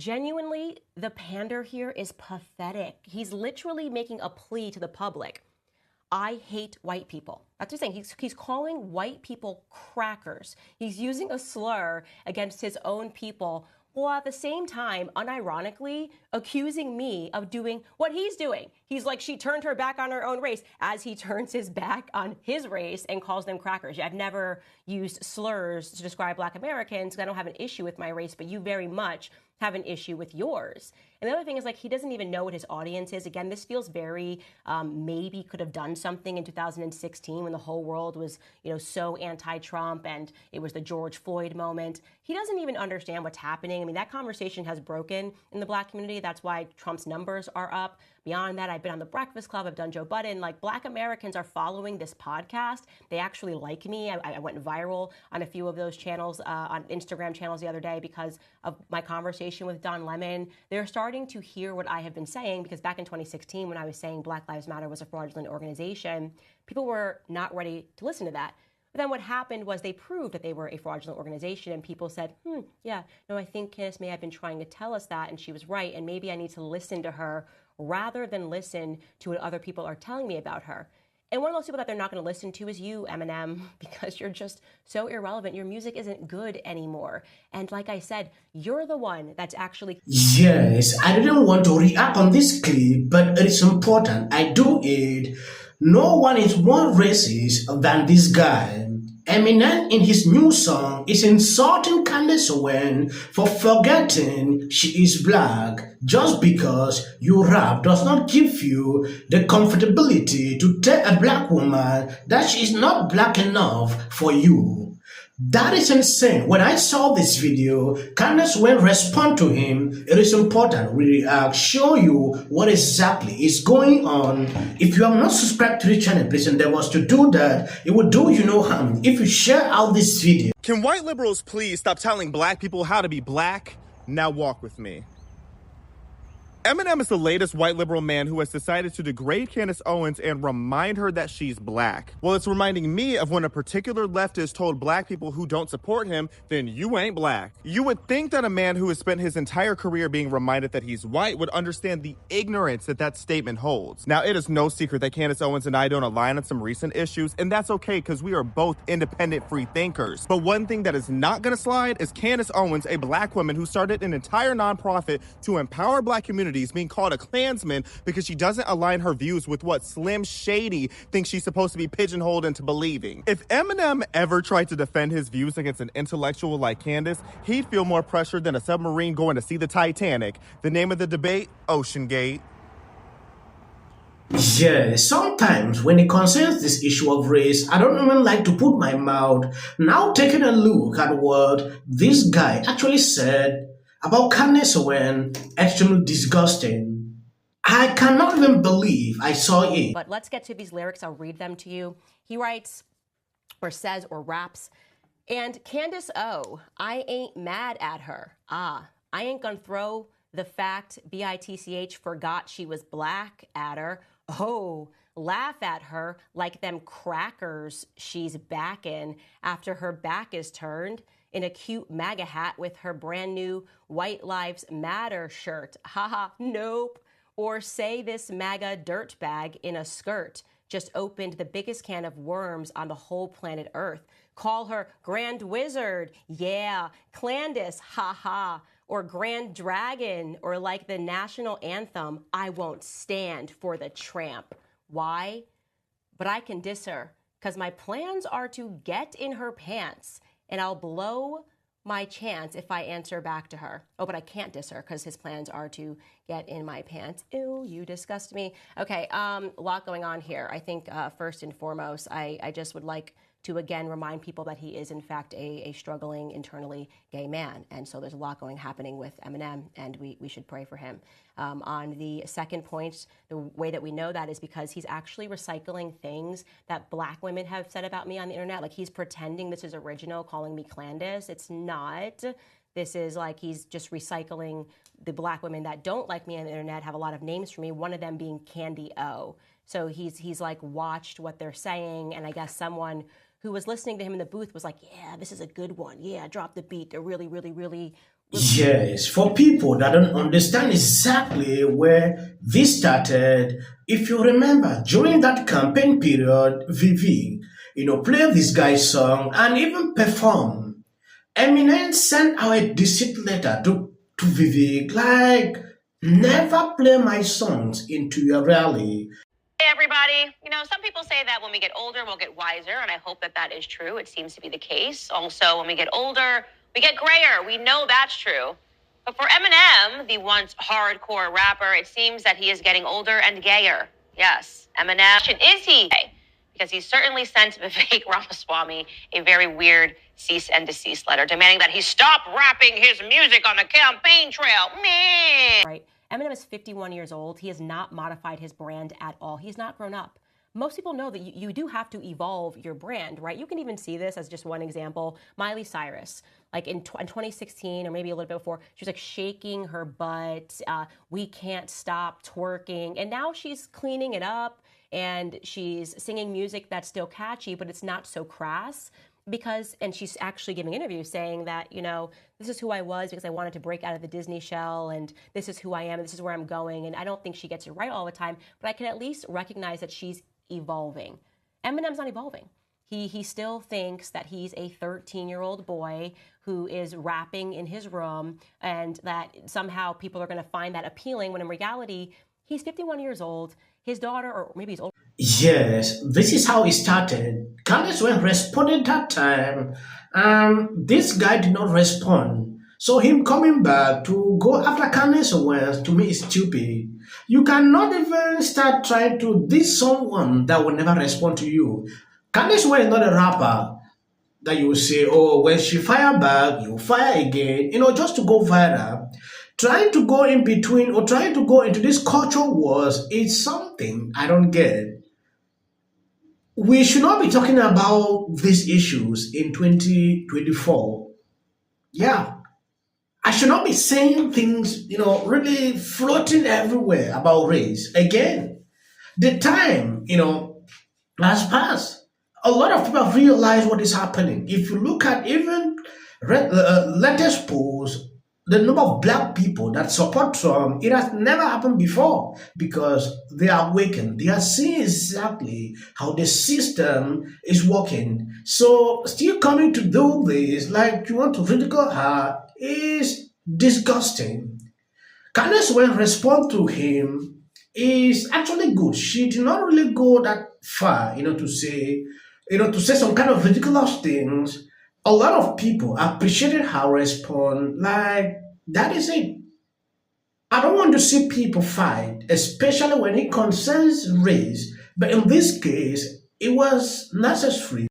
Genuinely, the pander here is pathetic. He's literally making a plea to the public. I hate white people. That's what he's saying. He's calling white people crackers. He's using a slur against his own people, while at the same time, unironically, accusing me of doing what he's doing. He's like, she turned her back on her own race, as he turns his back on his race and calls them crackers. I've never used slurs to describe Black Americans because I don't have an issue with my race, but you very much have an issue with yours. And the other thing is, like, he doesn't even know what his audience is. Again, this feels very maybe could have done something in 2016 when the whole world was, so anti-Trump and it was the George Floyd moment. He doesn't even understand what's happening. I mean, that conversation has broken in the Black community. That's why Trump's numbers are up. Beyond that, I've been on the Breakfast Club. I've done Joe Budden. Like, Black Americans are following this podcast. They actually like me. I went viral on a few of those channels, on Instagram channels the other day because of my conversation with Don Lemon. They're starting to hear what I have been saying, because back in 2016, when I was saying Black Lives Matter was a fraudulent organization, people were not ready to listen to that. But then what happened was they proved that they were a fraudulent organization, and people said, I think Candace may have been trying to tell us that, and she was right, and maybe I need to listen to her rather than listen to what other people are telling me about her. And one of those people that they're not going to listen to is you, Eminem, because you're just so irrelevant. Your music isn't good anymore. And like I said, you're the one that's actually... Yes, I didn't want to react on this clip, but it is important. I do it. No one is more racist than this guy. Eminem, in his new song, is insulting Candace Owens for forgetting she is black. Just because you rap does not give you the comfortability to tell a black woman that she is not black enough for you. That is insane. When I saw this video, Candace Owens respond to him. It is important we show you what exactly is going on. If you have not subscribed to the channel, please endeavor to do that. It will do you no harm if you share out this video. Can white liberals please stop telling black people how to be black? Now walk with me. Eminem is the latest white liberal man who has decided to degrade Candace Owens and remind her that she's black. Well, it's reminding me of when a particular leftist told black people who don't support him, then you ain't black. You would think that a man who has spent his entire career being reminded that he's white would understand the ignorance that that statement holds. Now, it is no secret that Candace Owens and I don't align on some recent issues, and that's okay because we are both independent free thinkers. But one thing that is not gonna slide is Candace Owens, a black woman who started an entire nonprofit to empower black communities, being called a Klansman because she doesn't align her views with what Slim Shady thinks she's supposed to be pigeonholed into believing. If Eminem ever tried to defend his views against an intellectual like Candace, he'd feel more pressure than a submarine going to see the Titanic. The name of the debate, Ocean Gate. Yeah, sometimes when it concerns this issue of race, I don't even like to put my mouth. Now taking a look at what this guy actually said about Candace Owens, extremely disgusting. I cannot even believe I saw it. But let's get to these lyrics. I'll read them to you. He writes, or says, or raps, and Candace O, I ain't mad at her. I ain't gonna throw the fact BITCH forgot she was black at her. Oh, laugh at her like them crackers she's backing after her back is turned in a cute MAGA hat with her brand new White Lives Matter shirt. Haha, nope. Or say this MAGA dirtbag in a skirt just opened the biggest can of worms on the whole planet Earth. Call her Grand Wizard, yeah, Candace, haha, or Grand Dragon, or like the national anthem, I won't stand for the tramp. Why? But I can diss her, because my plans are to get in her pants, and I'll blow my chance if I answer back to her. Oh, but I can't diss her because his plans are to get in my pants. Ew, you disgust me. Okay, a lot going on here. I think first and foremost, I just would like to again remind people that he is in fact a struggling internally gay man. And so there's a lot happening with Eminem, and we should pray for him. On the second point, the way that we know that is because he's actually recycling things that black women have said about me on the internet. Like, he's pretending this is original, calling me Candace. It's not. This is like he's just recycling the black women that don't like me on the internet, have a lot of names for me, one of them being Candy O. So he's like watched what they're saying, and I guess someone who was listening to him in the booth was like, yeah, this is a good one. Yeah, drop the beat. They're really, really, really Yes, for people that don't understand exactly where this started, if you remember, during that campaign period, Vivi, played this guy's song and even performed. Eminem sent out a deceit letter to Vivek, like, never play my songs into your rally. Hey, everybody. Some people say that when we get older, we'll get wiser, and I hope that that is true. It seems to be the case. Also, when we get older, we get grayer. We know that's true. But for Eminem, the once hardcore rapper, it seems that he is getting older and gayer. Yes, Eminem. Is he gay? Because he certainly sent Vivek Ramaswamy a very weird cease and desist letter demanding that he stop rapping his music on the campaign trail. Meh. Right. Eminem is 51 years old. He has not modified his brand at all. He's not grown up. Most people know that you do have to evolve your brand, right? You can even see this as just one example. Miley Cyrus, like in 2016 or maybe a little bit before, she was like shaking her butt. We can't stop twerking. And now she's cleaning it up and she's singing music that's still catchy, but it's not so crass. And she's actually giving interviews saying that, this is who I was because I wanted to break out of the Disney shell, and this is who I am, and this is where I'm going. And I don't think she gets it right all the time, but I can at least recognize that she's evolving. Eminem's not evolving. He still thinks that he's a 13-year-old boy who is rapping in his room, and that somehow people are going to find that appealing, when in reality, he's 51 years old. His daughter, or maybe he's older. Yes, this is how it started. Candace Owens responded that time, and this guy did not respond. So him coming back to go after Candace Owens, to me, is stupid. You cannot even start trying to diss someone that will never respond to you. Candace Owens is not a rapper that you will say, oh, when she fire back, you fire again, just to go viral. Trying to go in between or trying to go into this culture wars is something I don't get. We should not be talking about these issues in 2024. Yeah. I should not be saying things, really floating everywhere about race. Again, the time, has passed. A lot of people have realized what is happening. If you look at even latest polls, the number of black people that support Trump, it has never happened before, because they are awakened. They are seeing exactly how the system is working. So still coming to do this, like you want to ridicule her, is disgusting. Candace Owens' response to him is actually good. She did not really go that far, to say some kind of ridiculous things. A lot of people appreciated her response. Like, that is it. I don't want to see people fight, especially when it concerns race. But in this case, it was necessary.